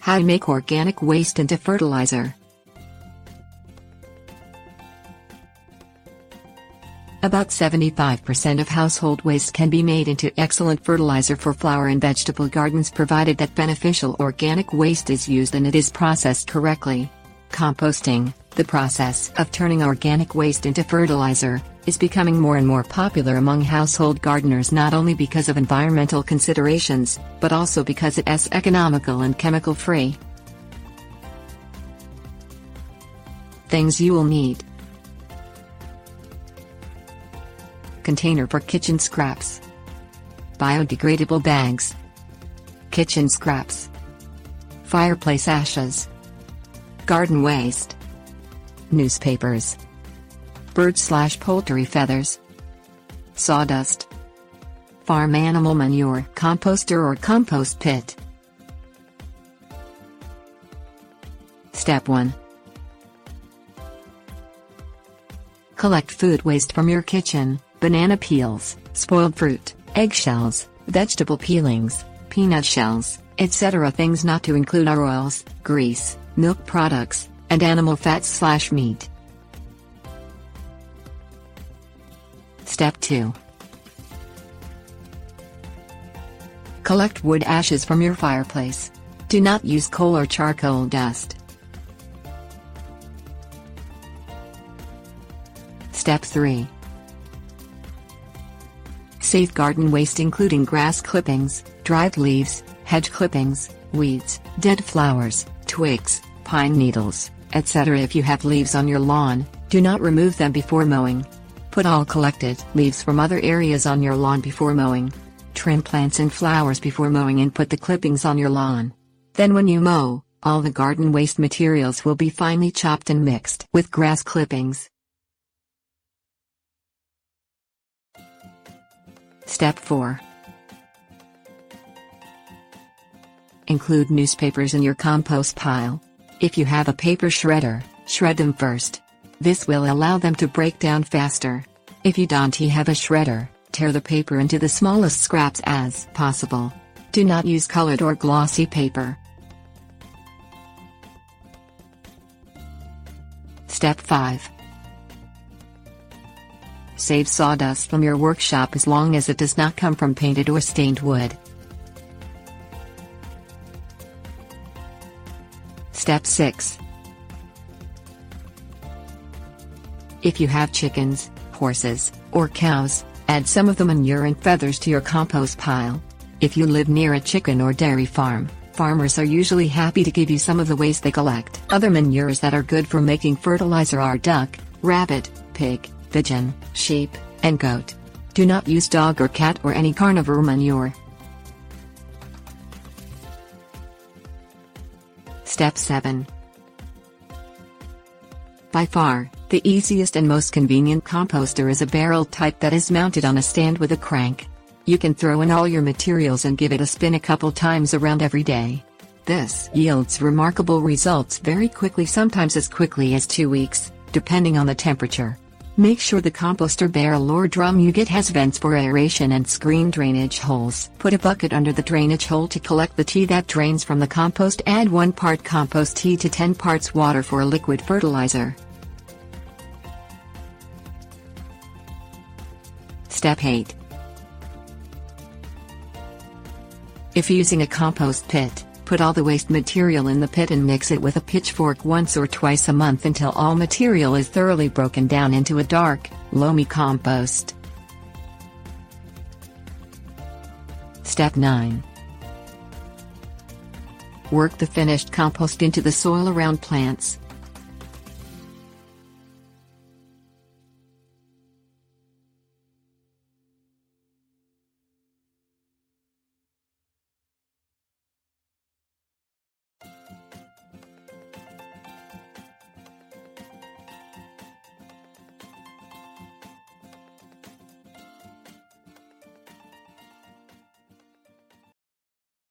How to make organic waste into fertilizer. About 75% of household waste can be made into excellent fertilizer for flower and vegetable gardens provided that beneficial organic waste is used and it is processed correctly. Composting, the process of turning organic waste into fertilizer, is becoming more and more popular among household gardeners not only because of environmental considerations, but also because it is economical and chemical-free. Things you will need. Container for kitchen scraps. Biodegradable bags. Kitchen scraps. Fireplace ashes. Garden waste. Newspapers. Bird/poultry feathers. Sawdust. Farm animal manure, composter or compost pit. Step 1. Collect food waste from your kitchen. Banana peels, spoiled fruit, eggshells, vegetable peelings, peanut shells, etc. Things not to include are oils, grease, milk products, and animal fats/meat. Step 2. Collect wood ashes from your fireplace. Do not use coal or charcoal dust. Step 3. Save garden waste including grass clippings, dried leaves, hedge clippings, weeds, dead flowers, twigs, pine needles, etc. If you have leaves on your lawn, do not remove them before mowing. Put all collected leaves from other areas on your lawn before mowing. Trim plants and flowers before mowing and put the clippings on your lawn. Then when you mow, all the garden waste materials will be finely chopped and mixed with grass clippings. Step 4. Include newspapers in your compost pile. If you have a paper shredder, shred them first. This will allow them to break down faster. If you don't have a shredder, tear the paper into the smallest scraps as possible. Do not use colored or glossy paper. Step 5. Save sawdust from your workshop as long as it does not come from painted or stained wood. Step 6. If you have chickens, horses, or cows, add some of the manure and feathers to your compost pile. If you live near a chicken or dairy farm, farmers are usually happy to give you some of the waste they collect. Other manures that are good for making fertilizer are duck, rabbit, pig, pigeon, sheep, and goat. Do not use dog or cat or any carnivore manure. Step 7. By far, the easiest and most convenient composter is a barrel type that is mounted on a stand with a crank. You can throw in all your materials and give it a spin a couple times around every day. This yields remarkable results very quickly, sometimes as quickly as 2 weeks, depending on the temperature. Make sure the composter barrel or drum you get has vents for aeration and screen drainage holes. Put a bucket under the drainage hole to collect the tea that drains from the compost. Add 1 part compost tea to 10 parts water for a liquid fertilizer. Step 8. If using a compost pit, put all the waste material in the pit and mix it with a pitchfork once or twice a month until all material is thoroughly broken down into a dark, loamy compost. Step 9. Work the finished compost into the soil around plants.